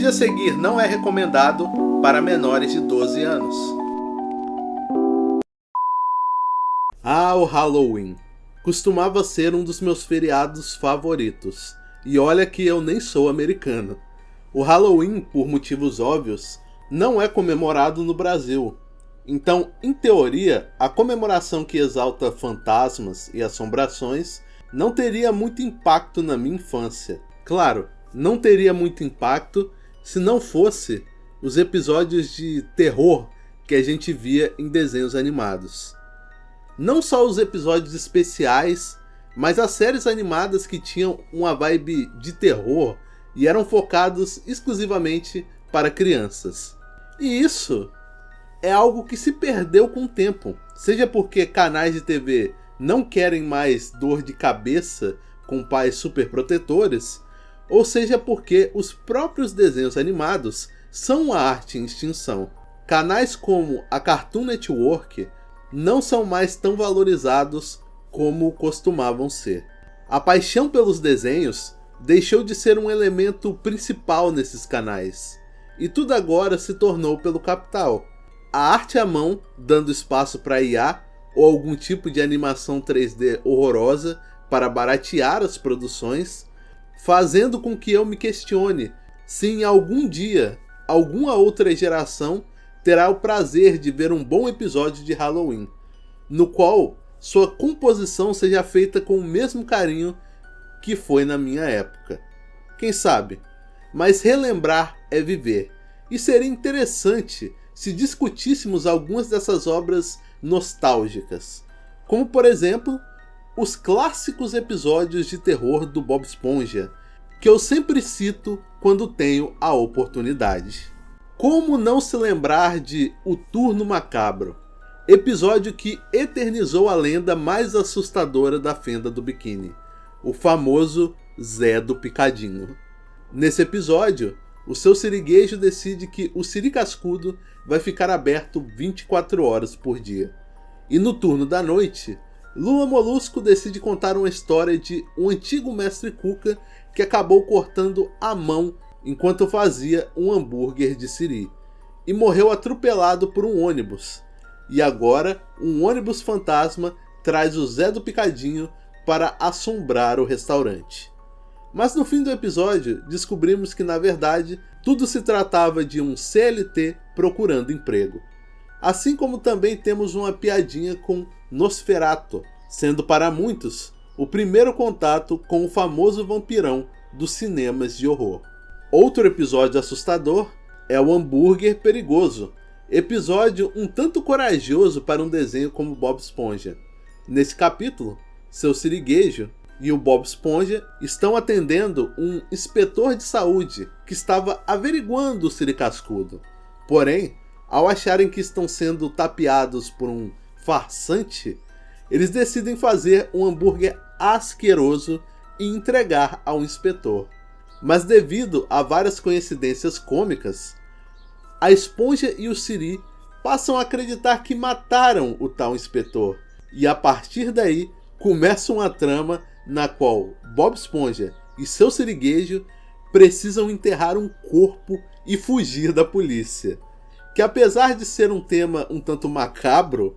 vídeo a seguir não é recomendado para menores de 12 anos. O Halloween costumava ser um dos meus feriados favoritos. E olha que eu nem sou americano. O Halloween, por motivos óbvios, não é comemorado no Brasil. Então, em teoria, a comemoração que exalta fantasmas e assombrações não teria muito impacto na minha infância. Claro, não teria muito impacto se não fosse os episódios de terror que a gente via em desenhos animados. Não só os episódios especiais, mas as séries animadas que tinham uma vibe de terror e eram focados exclusivamente para crianças. E isso é algo que se perdeu com o tempo, seja porque canais de TV não querem mais dor de cabeça com pais superprotetores, ou seja porque os próprios desenhos animados são uma arte em extinção. Canais como a Cartoon Network não são mais tão valorizados como costumavam ser. A paixão pelos desenhos deixou de ser um elemento principal nesses canais, e tudo agora se tornou pelo capital. A arte à mão dando espaço para IA ou algum tipo de animação 3D horrorosa para baratear as produções, fazendo com que eu me questione se em algum dia, alguma outra geração terá o prazer de ver um bom episódio de Halloween, no qual sua composição seja feita com o mesmo carinho que foi na minha época. Quem sabe? Mas relembrar é viver, e seria interessante se discutíssemos algumas dessas obras nostálgicas, como por exemplo, os clássicos episódios de terror do Bob Esponja, que eu sempre cito quando tenho a oportunidade. Como não se lembrar de O Turno Macabro, episódio que eternizou a lenda mais assustadora da Fenda do Biquíni, o famoso Zé do Picadinho. Nesse episódio, o seu siriguejo decide que o Siri Cascudo vai ficar aberto 24 horas por dia. E no turno da noite, Lula Molusco decide contar uma história de um antigo mestre Cuca que acabou cortando a mão enquanto fazia um hambúrguer de Siri e morreu atropelado por um ônibus. E agora, um ônibus fantasma traz o Zé do Picadinho para assombrar o restaurante. Mas no fim do episódio, descobrimos que na verdade tudo se tratava de um CLT procurando emprego. Assim como também temos uma piadinha com Nosferatu, sendo para muitos o primeiro contato com o famoso vampirão dos cinemas de horror. Outro episódio assustador é o Hambúrguer Perigoso, episódio um tanto corajoso para um desenho como Bob Esponja. Nesse capítulo, seu siriguejo e o Bob Esponja estão atendendo um inspetor de saúde que estava averiguando o Siri Cascudo. Porém, ao acharem que estão sendo tapeados por um farsante, eles decidem fazer um hambúrguer asqueroso e entregar ao inspetor. Mas devido a várias coincidências cômicas, a Esponja e o Siri passam a acreditar que mataram o tal inspetor. E a partir daí, começa uma trama na qual Bob Esponja e seu siriguejo precisam enterrar um corpo e fugir da polícia. Que apesar de ser um tema um tanto macabro,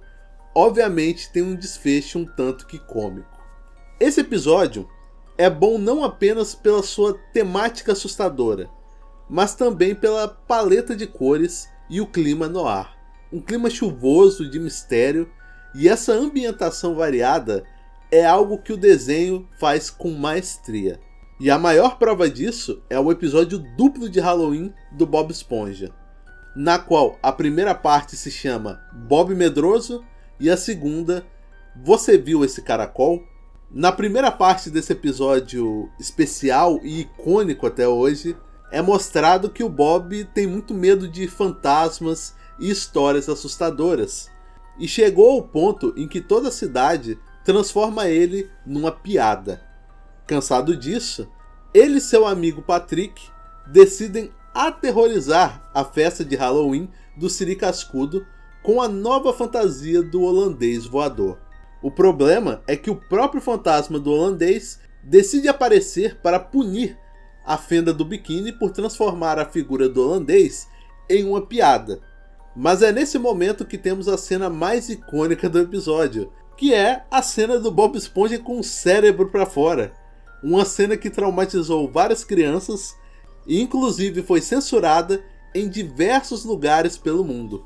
obviamente tem um desfecho um tanto que cômico. Esse episódio é bom não apenas pela sua temática assustadora, mas também pela paleta de cores e o clima no ar. Um clima chuvoso de mistério, e essa ambientação variada é algo que o desenho faz com maestria. E a maior prova disso é o episódio duplo de Halloween do Bob Esponja, na qual a primeira parte se chama Bob Medroso e a segunda, Você Viu Esse Caracol? Na primeira parte desse episódio especial e icônico até hoje, é mostrado que o Bob tem muito medo de fantasmas e histórias assustadoras, e chegou ao ponto em que toda a cidade transforma ele numa piada. Cansado disso, ele e seu amigo Patrick decidem aterrorizar a festa de Halloween do Siri Cascudo com a nova fantasia do holandês voador. O problema é que o próprio fantasma do holandês decide aparecer para punir a fenda do biquíni por transformar a figura do holandês em uma piada. Mas é nesse momento que temos a cena mais icônica do episódio, que é a cena do Bob Esponja com o cérebro para fora. Uma cena que traumatizou várias crianças e inclusive foi censurada em diversos lugares pelo mundo.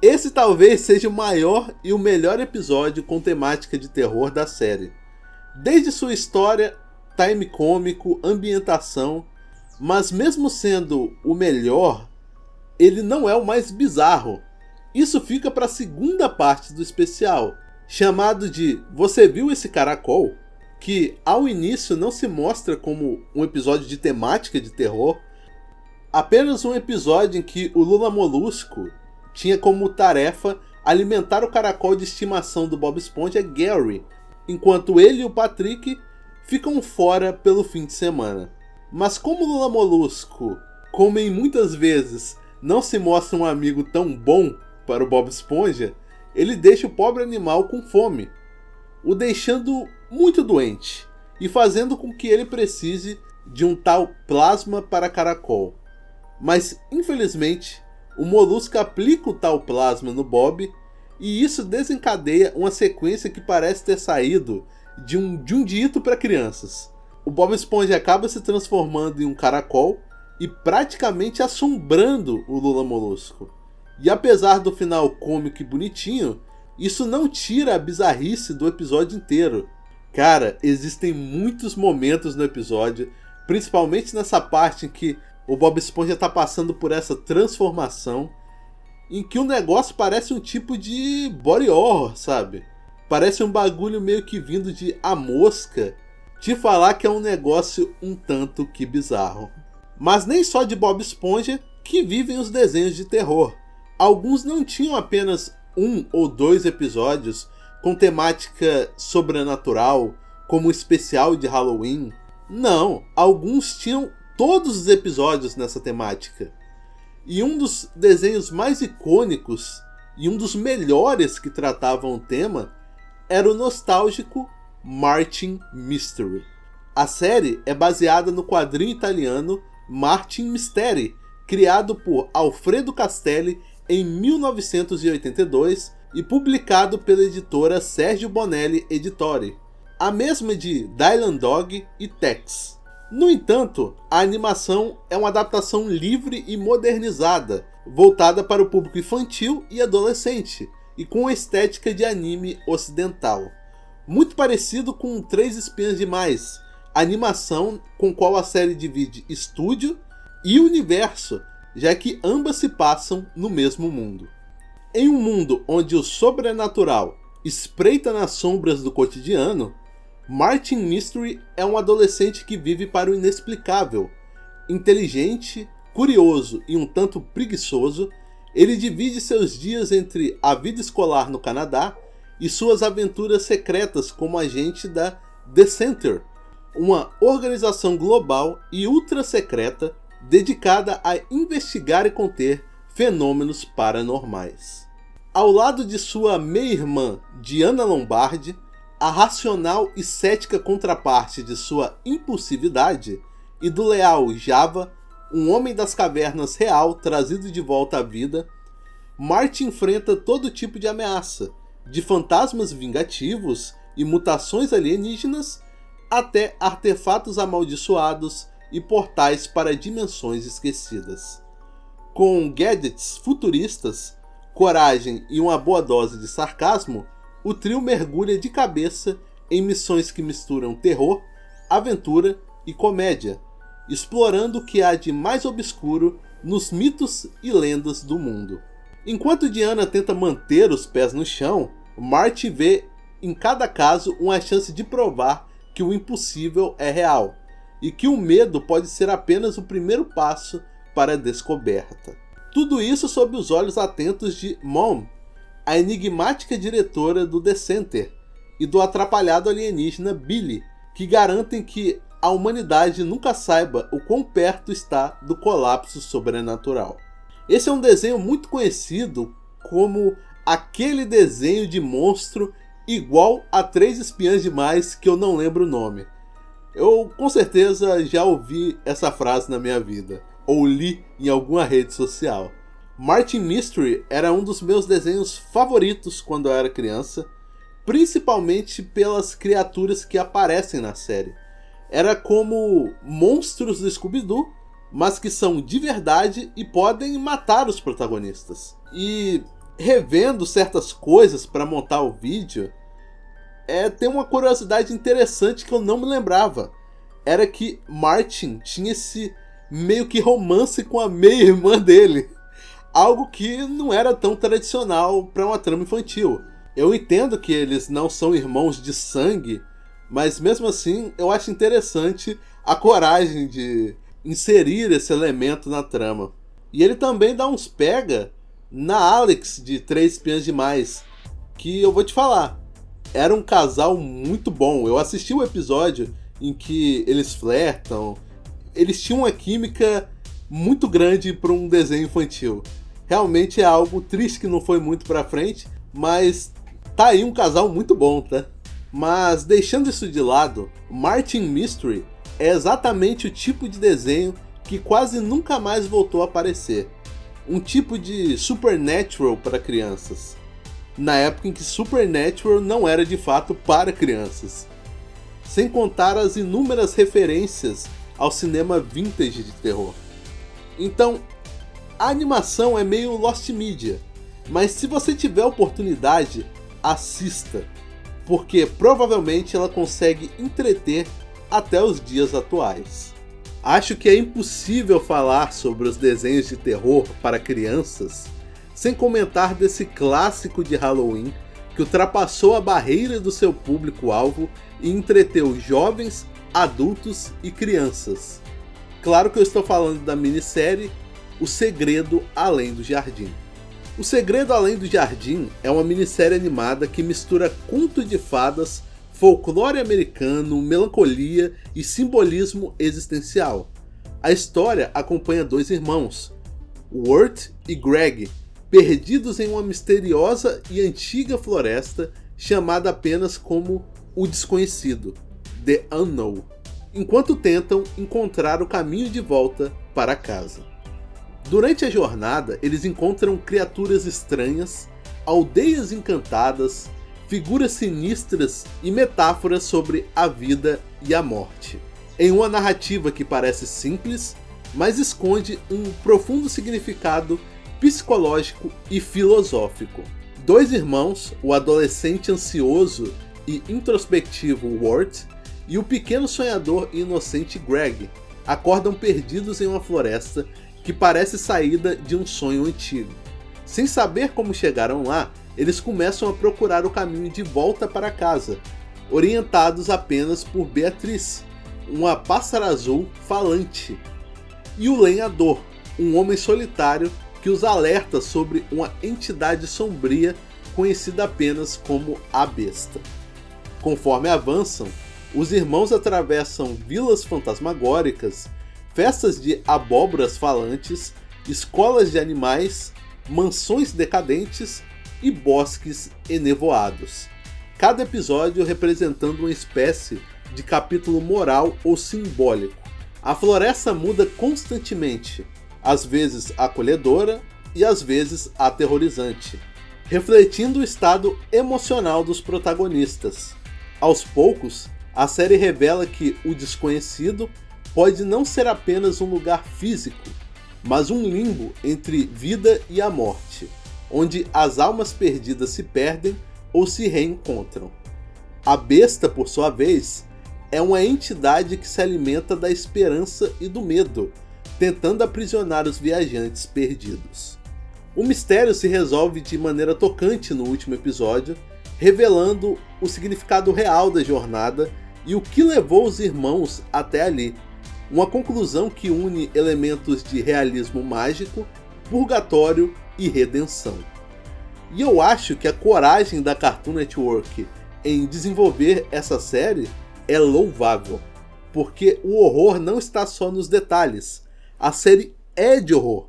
Esse talvez seja o maior e o melhor episódio com temática de terror da série. Desde sua história, time cômico, ambientação, mas mesmo sendo o melhor, ele não é o mais bizarro. Isso fica para a segunda parte do especial, chamado de Você Viu Esse Caracol? Que ao início não se mostra como um episódio de temática de terror, apenas um episódio em que o Lula Molusco tinha como tarefa alimentar o caracol de estimação do Bob Esponja, Gary, enquanto ele e o Patrick ficam fora pelo fim de semana. Mas como o Lula Molusco, como em muitas vezes, não se mostra um amigo tão bom para o Bob Esponja, ele deixa o pobre animal com fome, o deixando muito doente e fazendo com que ele precise de um tal plasma para caracol. Mas, infelizmente, o Molusco aplica o tal plasma no Bob e isso desencadeia uma sequência que parece ter saído de um dito para crianças. O Bob Esponja acaba se transformando em um caracol e praticamente assombrando o Lula Molusco. E apesar do final cômico e bonitinho, isso não tira a bizarrice do episódio inteiro. Cara, existem muitos momentos no episódio, principalmente nessa parte em que o Bob Esponja está passando por essa transformação, em que o negócio parece um tipo de body horror, sabe? Parece um bagulho meio que vindo de A Mosca, te falar que é um negócio um tanto que bizarro. Mas nem só de Bob Esponja que vivem os desenhos de terror. Alguns não tinham apenas 1 ou 2 episódios com temática sobrenatural, como o especial de Halloween. Não, alguns tinham todos os episódios nessa temática. E um dos desenhos mais icônicos e um dos melhores que tratavam o tema era o nostálgico Martin Mystery. A série é baseada no quadrinho italiano Martin Misteri, criado por Alfredo Castelli em 1982 e publicado pela editora Sergio Bonelli Editore, a mesma de Dylan Dog e Tex. No entanto, a animação é uma adaptação livre e modernizada, voltada para o público infantil e adolescente, e com estética de anime ocidental. Muito parecido com Três Espiãs Demais, animação com qual a série divide estúdio e universo, já que ambas se passam no mesmo mundo. Em um mundo onde o sobrenatural espreita nas sombras do cotidiano, Martin Mystery é um adolescente que vive para o inexplicável. Inteligente, curioso e um tanto preguiçoso, ele divide seus dias entre a vida escolar no Canadá e suas aventuras secretas como agente da The Center, uma organização global e ultra secreta dedicada a investigar e conter fenômenos paranormais. Ao lado de sua meia-irmã Diana Lombardi, a racional e cética contraparte de sua impulsividade, e do leal Java, um homem das cavernas real trazido de volta à vida, Marty enfrenta todo tipo de ameaça, de fantasmas vingativos e mutações alienígenas, até artefatos amaldiçoados e portais para dimensões esquecidas. Com gadgets futuristas, coragem e uma boa dose de sarcasmo, o trio mergulha de cabeça em missões que misturam terror, aventura e comédia, explorando o que há de mais obscuro nos mitos e lendas do mundo. Enquanto Diana tenta manter os pés no chão, Marty vê em cada caso uma chance de provar que o impossível é real, e que o medo pode ser apenas o primeiro passo para a descoberta. Tudo isso sob os olhos atentos de Mom, a enigmática diretora do The Center, e do atrapalhado alienígena Billy, que garantem que a humanidade nunca saiba o quão perto está do colapso sobrenatural. Esse é um desenho muito conhecido como aquele desenho de monstro igual a Três Espiãs Demais que eu não lembro o nome. Eu com certeza já ouvi essa frase na minha vida, ou li em alguma rede social. Martin Mystery era um dos meus desenhos favoritos quando eu era criança, principalmente pelas criaturas que aparecem na série. Era como monstros do Scooby-Doo, mas que são de verdade e podem matar os protagonistas. E revendo certas coisas para montar o vídeo, tem uma curiosidade interessante que eu não me lembrava. Era que Martin tinha esse meio que romance com a meia-irmã dele. Algo que não era tão tradicional para uma trama infantil. Eu entendo que eles não são irmãos de sangue, mas mesmo assim eu acho interessante a coragem de inserir esse elemento na trama. E ele também dá uns pega na Alex de 3 Espiãs Demais, que eu vou te falar, era um casal muito bom. Eu assisti o episódio em que eles flertam, eles tinham uma química muito grande para um desenho infantil. Realmente é algo triste que não foi muito pra frente, mas tá aí um casal muito bom, tá? Mas deixando isso de lado, Martin Mystery é exatamente o tipo de desenho que quase nunca mais voltou a aparecer. Um tipo de Supernatural para crianças. Na época em que Supernatural não era de fato para crianças. Sem contar as inúmeras referências ao cinema vintage de terror. Então, a animação é meio Lost Media, mas se você tiver oportunidade, assista, porque provavelmente ela consegue entreter até os dias atuais. Acho que é impossível falar sobre os desenhos de terror para crianças sem comentar desse clássico de Halloween que ultrapassou a barreira do seu público-alvo e entreteu jovens, adultos e crianças. Claro que eu estou falando da minissérie O Segredo Além do Jardim. O Segredo Além do Jardim é uma minissérie animada que mistura conto de fadas, folclore americano, melancolia e simbolismo existencial. A história acompanha 2 irmãos, Wirt e Greg, perdidos em uma misteriosa e antiga floresta chamada apenas como O Desconhecido, The Unknown, enquanto tentam encontrar o caminho de volta para casa. Durante a jornada, eles encontram criaturas estranhas, aldeias encantadas, figuras sinistras e metáforas sobre a vida e a morte. Em uma narrativa que parece simples, mas esconde um profundo significado psicológico e filosófico. 2 irmãos, o adolescente ansioso e introspectivo Wirt e o pequeno sonhador e inocente Greg, acordam perdidos em uma floresta que parece saída de um sonho antigo. Sem saber como chegaram lá, eles começam a procurar o caminho de volta para casa, orientados apenas por Beatriz, uma pássara azul falante, e o lenhador, um homem solitário que os alerta sobre uma entidade sombria conhecida apenas como a Besta. Conforme avançam, os irmãos atravessam vilas fantasmagóricas, festas de abóboras falantes, escolas de animais, mansões decadentes e bosques enevoados. Cada episódio representando uma espécie de capítulo moral ou simbólico. A floresta muda constantemente, às vezes acolhedora e às vezes aterrorizante, refletindo o estado emocional dos protagonistas. Aos poucos, a série revela que o desconhecido pode não ser apenas um lugar físico, mas um limbo entre vida e a morte, onde as almas perdidas se perdem ou se reencontram. A Besta, por sua vez, é uma entidade que se alimenta da esperança e do medo, tentando aprisionar os viajantes perdidos. O mistério se resolve de maneira tocante no último episódio, revelando o significado real da jornada e o que levou os irmãos até ali. Uma conclusão que une elementos de realismo mágico, purgatório e redenção. E eu acho que a coragem da Cartoon Network em desenvolver essa série é louvável, porque o horror não está só nos detalhes. A série é de horror,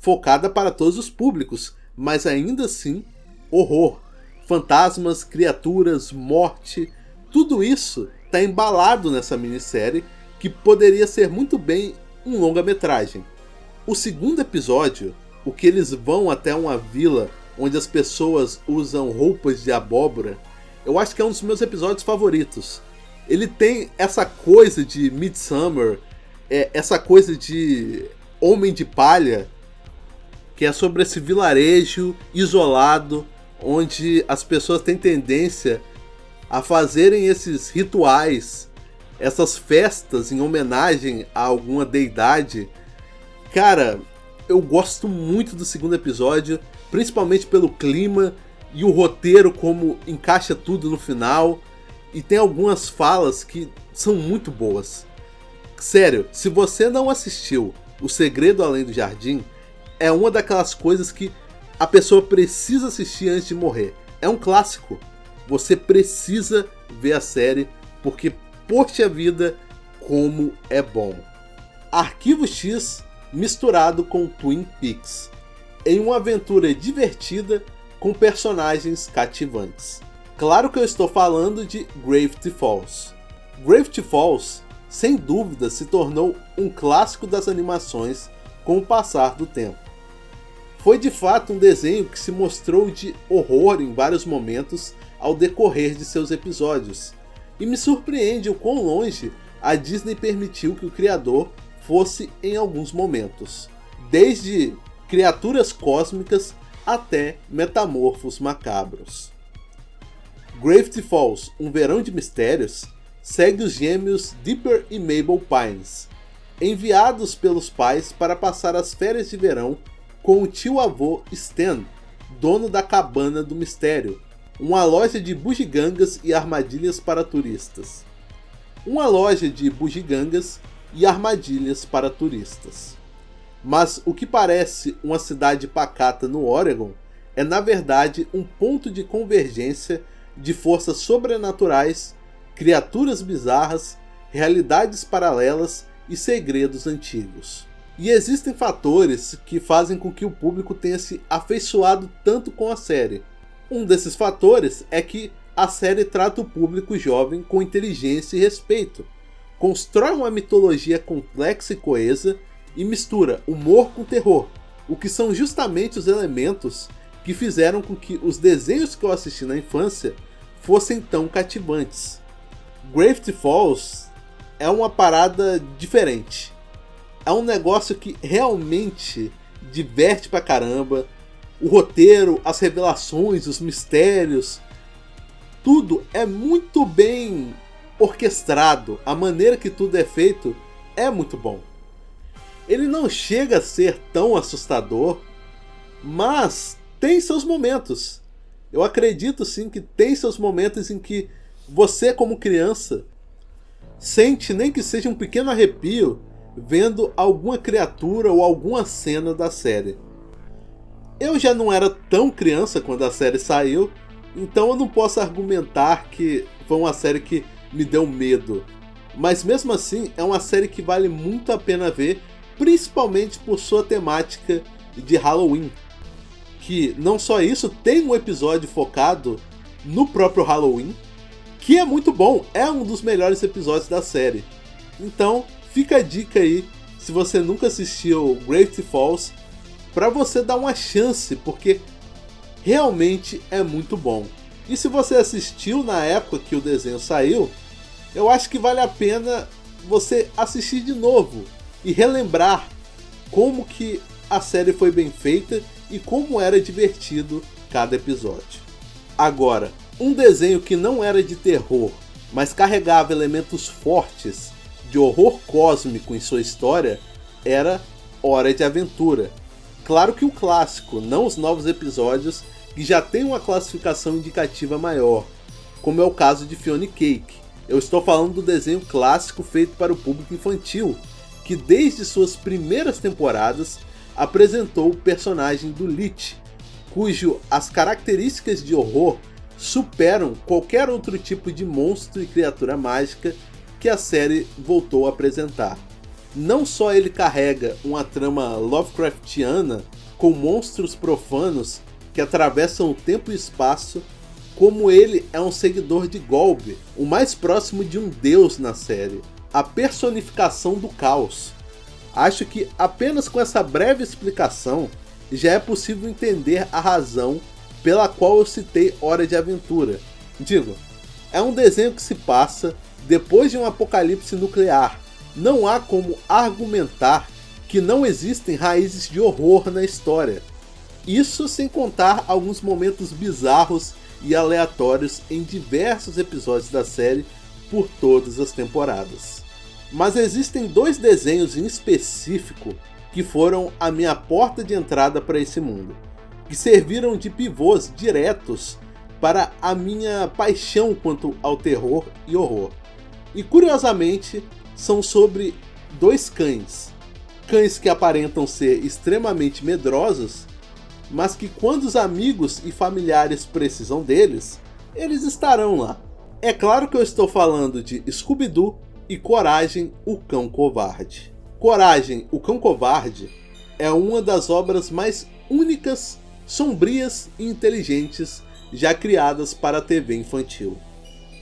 focada para todos os públicos, mas ainda assim, horror. Fantasmas, criaturas, morte, tudo isso tá embalado nessa minissérie que poderia ser muito bem um longa-metragem. O segundo episódio, o que eles vão até uma vila onde as pessoas usam roupas de abóbora, eu acho que é um dos meus episódios favoritos. Ele tem essa coisa de Midsommar, essa coisa de Homem de Palha, que é sobre esse vilarejo isolado, onde as pessoas têm tendência a fazerem esses rituais, essas festas em homenagem a alguma deidade. Cara, eu gosto muito do segundo episódio, principalmente pelo clima e o roteiro, como encaixa tudo no final, e tem algumas falas que são muito boas. Sério, se você não assistiu O Segredo Além do Jardim, é uma daquelas coisas que a pessoa precisa assistir antes de morrer. É um clássico. Você precisa ver a série, porque, poxa vida, como é bom. Arquivo X misturado com Twin Peaks, em uma aventura divertida com personagens cativantes. Claro que eu estou falando de Gravity Falls. Gravity Falls, sem dúvida, se tornou um clássico das animações com o passar do tempo. Foi de fato um desenho que se mostrou de horror em vários momentos ao decorrer de seus episódios, e me surpreende o quão longe a Disney permitiu que o criador fosse em alguns momentos, desde criaturas cósmicas até metamorfos macabros. Gravity Falls, Um Verão de Mistérios, segue os gêmeos Dipper e Mabel Pines, enviados pelos pais para passar as férias de verão com o tio-avô Stan, dono da Cabana do Mistério, uma loja de bugigangas e armadilhas para turistas. Uma loja de bugigangas e armadilhas para turistas. Mas o que parece uma cidade pacata no Oregon é na verdade um ponto de convergência de forças sobrenaturais, criaturas bizarras, realidades paralelas e segredos antigos. E existem fatores que fazem com que o público tenha se afeiçoado tanto com a série. Um desses fatores é que a série trata o público jovem com inteligência e respeito, constrói uma mitologia complexa e coesa e mistura humor com terror, o que são justamente os elementos que fizeram com que os desenhos que eu assisti na infância fossem tão cativantes. Gravity Falls é uma parada diferente. É um negócio que realmente diverte pra caramba. O roteiro, as revelações, os mistérios, tudo é muito bem orquestrado. A maneira que tudo é feito é muito bom. Ele não chega a ser tão assustador, mas tem seus momentos. Eu acredito sim que tem seus momentos em que você, como criança, sente nem que seja um pequeno arrepio vendo alguma criatura ou alguma cena da série. Eu já não era tão criança quando a série saiu, então eu não posso argumentar que foi uma série que me deu medo. Mas mesmo assim, é uma série que vale muito a pena ver, principalmente por sua temática de Halloween. Que não só isso, tem um episódio focado no próprio Halloween, que é muito bom, é um dos melhores episódios da série. Então, fica a dica aí, se você nunca assistiu Gravity Falls, para você dar uma chance, porque realmente é muito bom. E se você assistiu na época que o desenho saiu, eu acho que vale a pena você assistir de novo e relembrar como que a série foi bem feita e como era divertido cada episódio. Agora, um desenho que não era de terror, mas carregava elementos fortes de horror cósmico em sua história, era Hora de Aventura. Claro que o clássico, não os novos episódios que já tem uma classificação indicativa maior, como é o caso de Fiona e Cake. Eu estou falando do desenho clássico feito para o público infantil, que desde suas primeiras temporadas apresentou o personagem do Lich, cujo as características de horror superam qualquer outro tipo de monstro e criatura mágica que a série voltou a apresentar. Não só ele carrega uma trama Lovecraftiana com monstros profanos que atravessam o tempo e espaço, como ele é um seguidor de Golb, o mais próximo de um deus na série, a personificação do caos. Acho que apenas com essa breve explicação já é possível entender a razão pela qual eu citei Hora de Aventura. Digo, é um desenho que se passa depois de um apocalipse nuclear. Não há como argumentar que não existem raízes de horror na história. Isso sem contar alguns momentos bizarros e aleatórios em diversos episódios da série por todas as temporadas. Mas existem dois desenhos em específico que foram a minha porta de entrada para esse mundo, que serviram de pivôs diretos para a minha paixão quanto ao terror e horror. E curiosamente, são sobre dois cães. Cães que aparentam ser extremamente medrosos, mas que quando os amigos e familiares precisam deles, eles estarão lá. É claro que eu estou falando de Scooby-Doo e Coragem, o Cão Covarde. Coragem, o Cão Covarde é uma das obras mais únicas, sombrias e inteligentes já criadas para a TV infantil.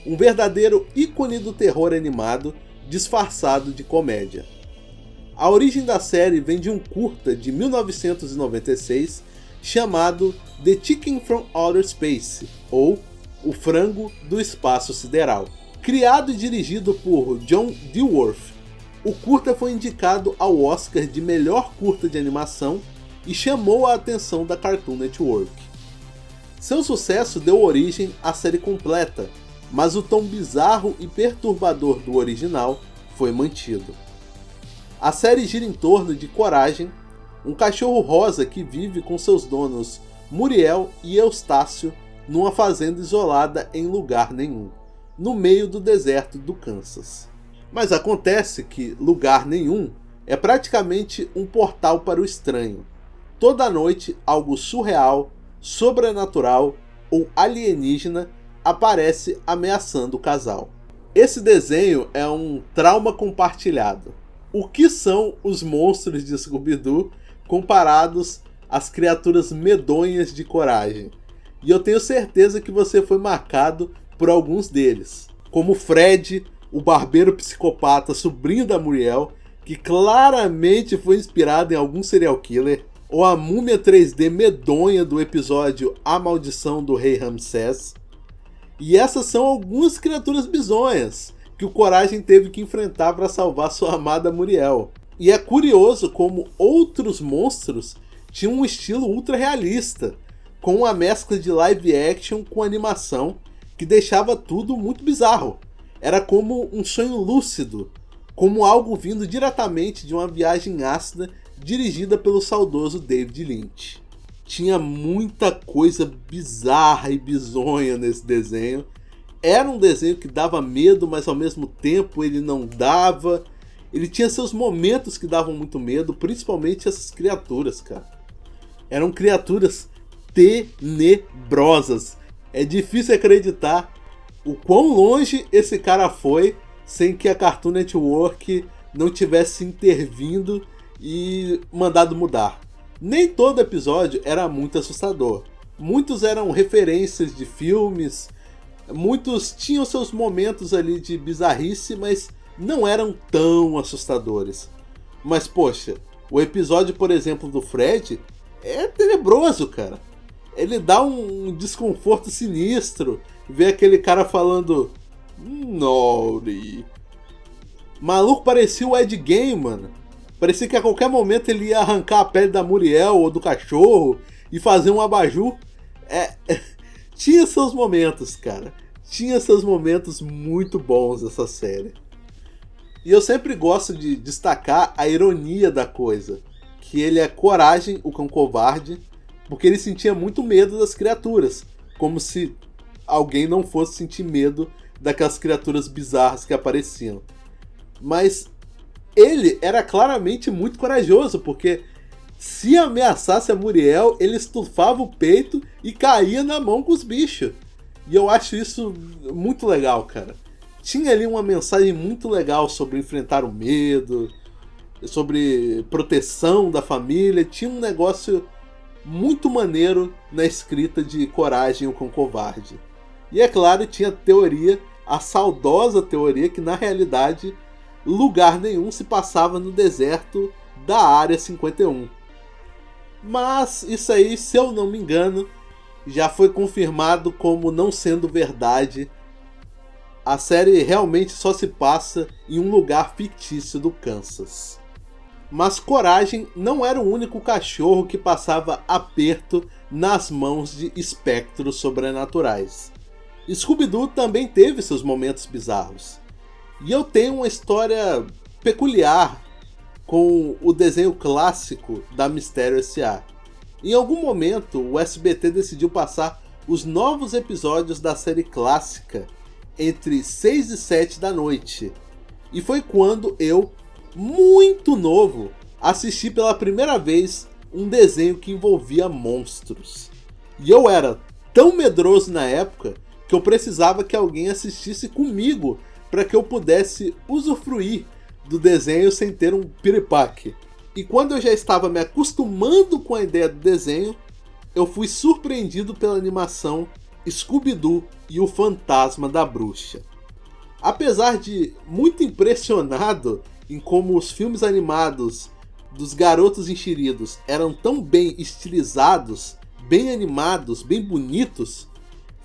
Um verdadeiro ícone do terror animado disfarçado de comédia. A origem da série vem de um curta de 1996 chamado The Chicken from Outer Space, ou O Frango do Espaço Sideral. Criado e dirigido por John Dilworth, o curta foi indicado ao Oscar de melhor curta de animação e chamou a atenção da Cartoon Network. Seu sucesso deu origem à série completa, mas o tom bizarro e perturbador do original foi mantido. A série gira em torno de Coragem, um cachorro rosa que vive com seus donos Muriel e Eustácio numa fazenda isolada em lugar nenhum, no meio do deserto do Kansas. Mas acontece que lugar nenhum é praticamente um portal para o estranho. Toda noite algo surreal, sobrenatural ou alienígena aparece ameaçando o casal. Esse desenho é um trauma compartilhado. O que são os monstros de Scooby-Doo comparados às criaturas medonhas de Coragem? E eu tenho certeza que você foi marcado por alguns deles, como Fred, o barbeiro psicopata sobrinho da Muriel, que claramente foi inspirado em algum serial killer, ou a múmia 3D medonha do episódio A Maldição do Rei Ramsés. E essas são algumas criaturas bizonhas que o Coragem teve que enfrentar para salvar sua amada Muriel. E é curioso como outros monstros tinham um estilo ultra realista, com uma mescla de live action com animação que deixava tudo muito bizarro. Era como um sonho lúcido, como algo vindo diretamente de uma viagem ácida dirigida pelo saudoso David Lynch. Tinha muita coisa bizarra e bizonha nesse desenho. Era um desenho que dava medo, mas ao mesmo tempo ele não dava. Ele tinha seus momentos que davam muito medo, principalmente essas criaturas, cara. Eram criaturas tenebrosas. É difícil acreditar o quão longe esse cara foi sem que a Cartoon Network não tivesse intervindo e mandado mudar. Nem todo episódio era muito assustador. Muitos eram referências de filmes, muitos tinham seus momentos ali de bizarrice, mas não eram tão assustadores. Mas poxa, o episódio, por exemplo, do Fred é tenebroso, cara. Ele dá um desconforto sinistro. Ver aquele cara falando Nori. Maluco, parecia o Ed Gein, mano. Parecia que a qualquer momento ele ia arrancar a pele da Muriel ou do cachorro e fazer um abajur. Tinha seus momentos, cara. Tinha seus momentos muito bons essa série. E eu sempre gosto de destacar a ironia da coisa. Que ele é Coragem, o Cão Covarde, porque ele sentia muito medo das criaturas. Como se alguém não fosse sentir medo daquelas criaturas bizarras que apareciam. Mas ele era claramente muito corajoso, porque se ameaçasse a Muriel, ele estufava o peito e caía na mão com os bichos. E eu acho isso muito legal, cara. Tinha ali uma mensagem muito legal sobre enfrentar o medo, sobre proteção da família. Tinha um negócio muito maneiro na escrita de Coragem, o Cão Covarde. E é claro, tinha teoria, a saudosa teoria, que na realidade lugar nenhum se passava no deserto da Área 51. Mas isso aí, se eu não me engano, já foi confirmado como não sendo verdade. A série realmente só se passa em um lugar fictício do Kansas. Mas Coragem não era o único cachorro que passava aperto nas mãos de espectros sobrenaturais. Scooby-Doo também teve seus momentos bizarros. E eu tenho uma história peculiar com o desenho clássico da Mistério S.A. Em algum momento, o SBT decidiu passar os novos episódios da série clássica entre 6 e 7 da noite. E foi quando eu, muito novo, assisti pela primeira vez um desenho que envolvia monstros. E eu era tão medroso na época que eu precisava que alguém assistisse comigo para que eu pudesse usufruir do desenho sem ter um piripaque. E quando eu já estava me acostumando com a ideia do desenho, eu fui surpreendido pela animação Scooby-Doo e o Fantasma da Bruxa. Apesar de muito impressionado em como os filmes animados dos Garotos Enxeridos eram tão bem estilizados, bem animados, bem bonitos,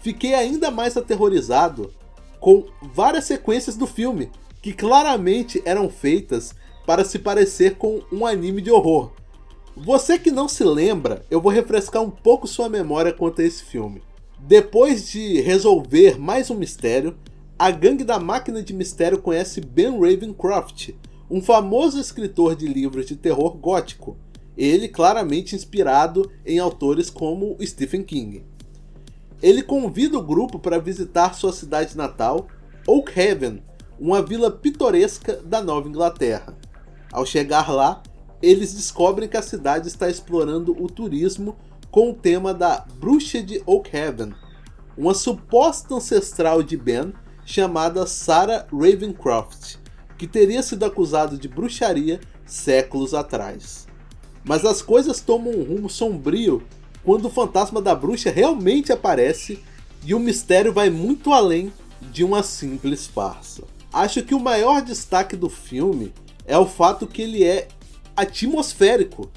fiquei ainda mais aterrorizado com várias sequências do filme, que claramente eram feitas para se parecer com um anime de horror. Você que não se lembra, eu vou refrescar um pouco sua memória quanto a esse filme. Depois de resolver mais um mistério, a gangue da Máquina de Mistério conhece Ben Ravencroft, um famoso escritor de livros de terror gótico, ele claramente inspirado em autores como Stephen King. Ele convida o grupo para visitar sua cidade natal, Oak Haven, uma vila pitoresca da Nova Inglaterra. Ao chegar lá, eles descobrem que a cidade está explorando o turismo com o tema da Bruxa de Oak Haven, uma suposta ancestral de Ben chamada Sarah Ravencroft, que teria sido acusada de bruxaria séculos atrás. Mas as coisas tomam um rumo sombrio quando o fantasma da bruxa realmente aparece e o mistério vai muito além de uma simples farsa. Acho que o maior destaque do filme é o fato que ele é atmosférico.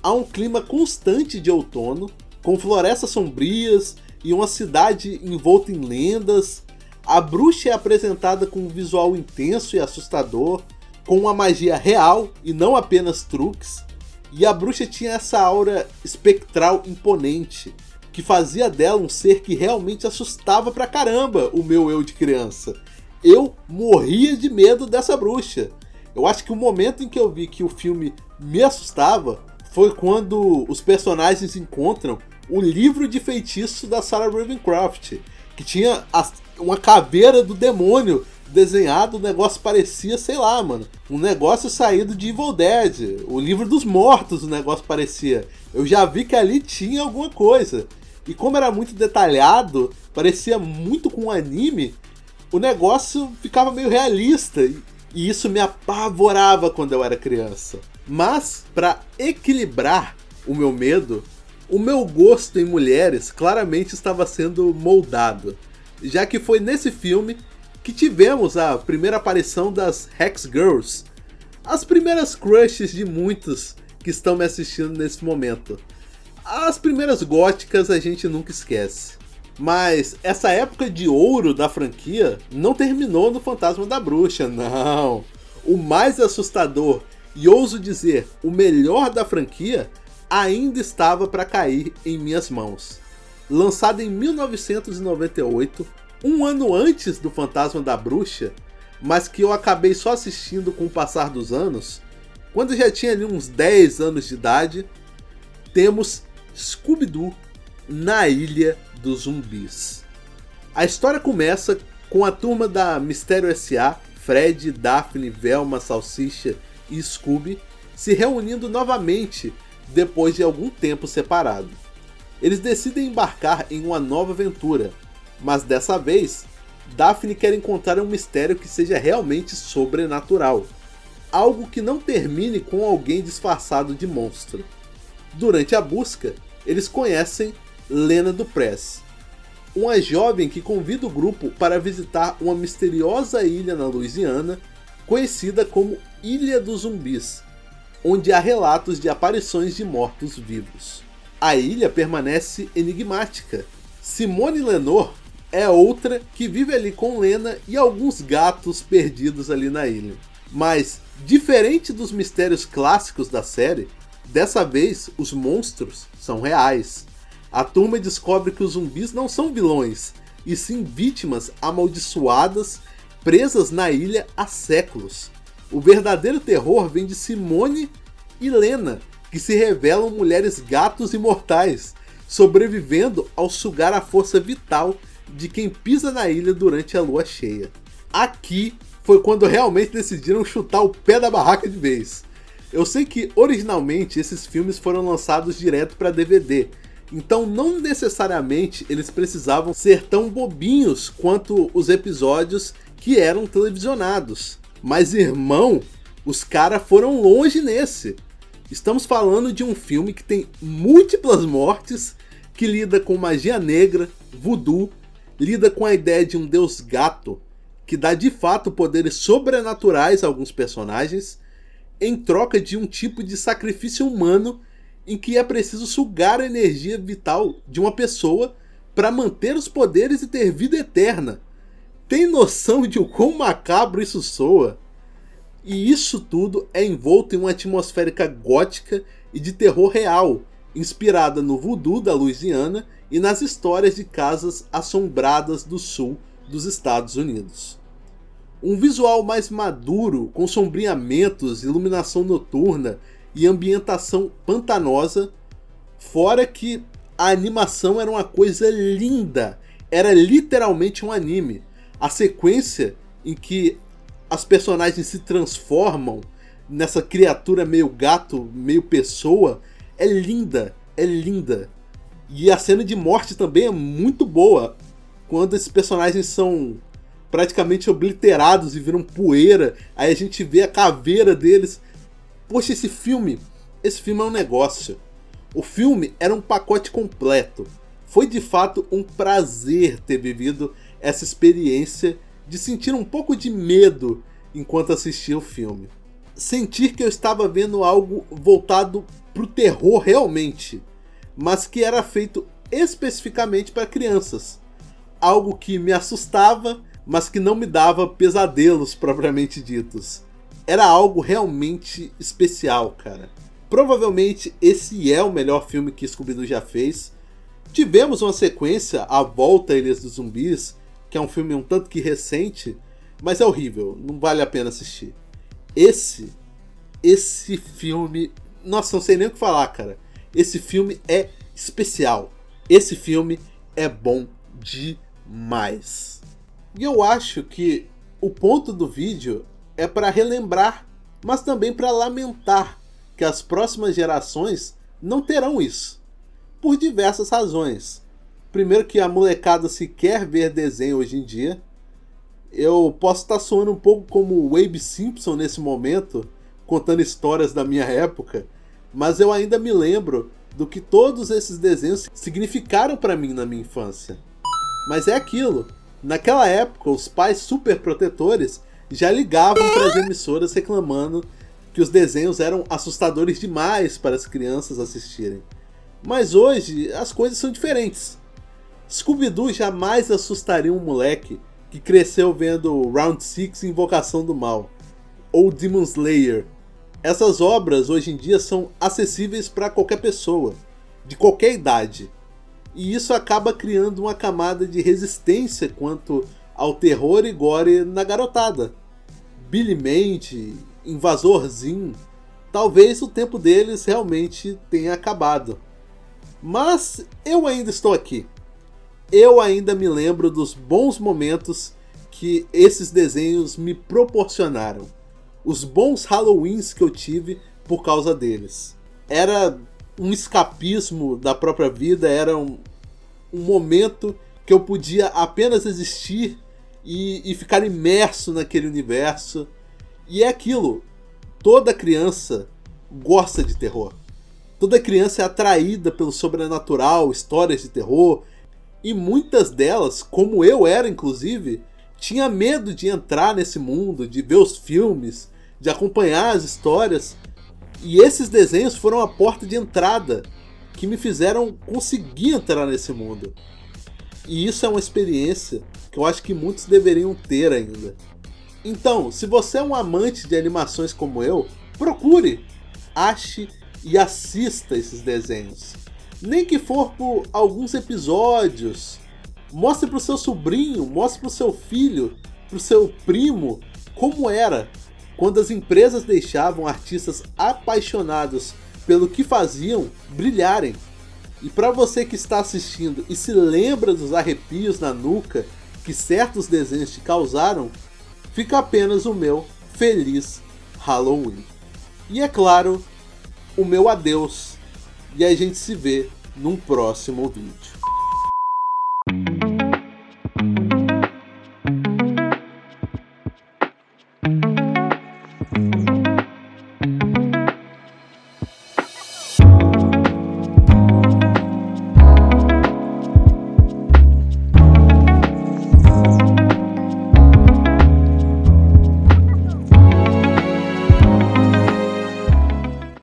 Há um clima constante de outono, com florestas sombrias e uma cidade envolta em lendas. A bruxa é apresentada com um visual intenso e assustador, com uma magia real e não apenas truques. E a bruxa tinha essa aura espectral imponente, que fazia dela um ser que realmente assustava pra caramba o meu eu de criança. Eu morria de medo dessa bruxa. Eu acho que o momento em que eu vi que o filme me assustava foi quando os personagens encontram o livro de feitiço da Sarah Ravencroft, que tinha uma caveira do demônio desenhado. O negócio parecia, sei lá, mano, um negócio saído de Evil Dead, o livro dos mortos. O negócio parecia. Eu já vi que ali tinha alguma coisa. E como era muito detalhado, parecia muito com um anime, o negócio ficava meio realista. E isso me apavorava quando eu era criança. Mas, para equilibrar o meu medo, o meu gosto em mulheres claramente estava sendo moldado, já que foi nesse filme que tivemos a primeira aparição das Hex Girls, as primeiras crushes de muitos que estão me assistindo nesse momento. As primeiras góticas a gente nunca esquece. Mas essa época de ouro da franquia não terminou no Fantasma da Bruxa, não. O mais assustador e ouso dizer o melhor da franquia ainda estava para cair em minhas mãos. Lançado em 1998, um ano antes do Fantasma da Bruxa, mas que eu acabei só assistindo com o passar dos anos, quando já tinha ali uns 10 anos de idade, temos Scooby-Doo na Ilha dos Zumbis. A história começa com a turma da Mistério S.A., Fred, Daphne, Velma, Salsicha e Scooby se reunindo novamente depois de algum tempo separado. Eles decidem embarcar em uma nova aventura, mas dessa vez, Daphne quer encontrar um mistério que seja realmente sobrenatural, algo que não termine com alguém disfarçado de monstro. Durante a busca, eles conhecem Lena Dupress, uma jovem que convida o grupo para visitar uma misteriosa ilha na Louisiana, conhecida como Ilha dos Zumbis, onde há relatos de aparições de mortos-vivos. A ilha permanece enigmática. Simone Lenore é outra que vive ali com Lena e alguns gatos perdidos ali na ilha. Mas, diferente dos mistérios clássicos da série, dessa vez os monstros são reais. A turma descobre que os zumbis não são vilões, e sim vítimas amaldiçoadas presas na ilha há séculos. O verdadeiro terror vem de Simone e Lena, que se revelam mulheres gatos imortais, sobrevivendo ao sugar a força vital de quem pisa na ilha durante a lua cheia. Aqui foi quando realmente decidiram chutar o pé da barraca de vez. Eu sei que originalmente esses filmes foram lançados direto para DVD, então não necessariamente eles precisavam ser tão bobinhos quanto os episódios que eram televisionados. Mas irmão, os caras foram longe nesse. Estamos falando de um filme que tem múltiplas mortes, que lida com magia negra, voodoo, lida com a ideia de um deus gato, que dá de fato poderes sobrenaturais a alguns personagens, em troca de um tipo de sacrifício humano em que é preciso sugar a energia vital de uma pessoa para manter os poderes e ter vida eterna. Tem noção de o quão macabro isso soa? E isso tudo é envolto em uma atmosférica gótica e de terror real, inspirada no voodoo da Louisiana e nas histórias de casas assombradas do sul dos Estados Unidos. Um visual mais maduro, com sombreamentos, iluminação noturna e ambientação pantanosa, fora que a animação era uma coisa linda, era literalmente um anime. A sequência em que as personagens se transformam nessa criatura meio gato, meio pessoa, é linda, é linda. E a cena de morte também é muito boa, quando esses personagens são praticamente obliterados e viram poeira, aí a gente vê a caveira deles. Poxa, esse filme é um negócio. O filme era um pacote completo. Foi de fato um prazer ter vivido essa experiência de sentir um pouco de medo enquanto assistia o filme. Sentir que eu estava vendo algo voltado para o terror realmente, mas que era feito especificamente para crianças. Algo que me assustava, mas que não me dava pesadelos propriamente ditos. Era algo realmente especial, cara. Provavelmente esse é o melhor filme que Scooby-Doo já fez. Tivemos uma sequência, A Volta a Ilhas dos Zumbis, que é um filme um tanto que recente, mas é horrível, não vale a pena assistir. Esse filme... Nossa, não sei nem o que falar, cara. Esse filme é especial. Esse filme é bom demais. E eu acho que o ponto do vídeo é para relembrar, mas também para lamentar que as próximas gerações não terão isso. Por diversas razões. Primeiro que a molecada se quer ver desenho hoje em dia. Eu posso estar soando um pouco como o Abe Simpson nesse momento, contando histórias da minha época, mas eu ainda me lembro do que todos esses desenhos significaram para mim na minha infância. Mas é aquilo. Naquela época, os pais super protetores já ligavam para as emissoras reclamando que os desenhos eram assustadores demais para as crianças assistirem. Mas hoje, as coisas são diferentes. Scooby-Doo jamais assustaria um moleque que cresceu vendo Round 6 Invocação do Mal, ou Demon Slayer. Essas obras hoje em dia são acessíveis para qualquer pessoa, de qualquer idade. E isso acaba criando uma camada de resistência quanto ao terror e gore na garotada. Billy Mandy, Invasorzinho, talvez o tempo deles realmente tenha acabado. Mas eu ainda estou aqui. Eu ainda me lembro dos bons momentos que esses desenhos me proporcionaram. Os bons Halloweens que eu tive por causa deles. Era um escapismo da própria vida, era um momento que eu podia apenas existir e ficar imerso naquele universo. E é aquilo, toda criança gosta de terror. Toda criança é atraída pelo sobrenatural, histórias de terror. E muitas delas, como eu era inclusive, tinha medo de entrar nesse mundo, de ver os filmes, de acompanhar as histórias. E esses desenhos foram a porta de entrada que me fizeram conseguir entrar nesse mundo. E isso é uma experiência que eu acho que muitos deveriam ter ainda. Então, se você é um amante de animações como eu, procure, ache e assista esses desenhos. Nem que for por alguns episódios. Mostre pro seu sobrinho, mostre pro seu filho, pro seu primo, como era quando as empresas deixavam artistas apaixonados pelo que faziam brilharem. E para você que está assistindo e se lembra dos arrepios na nuca que certos desenhos te causaram, fica apenas o meu feliz Halloween. E é claro, o meu adeus. E a gente se vê num próximo vídeo.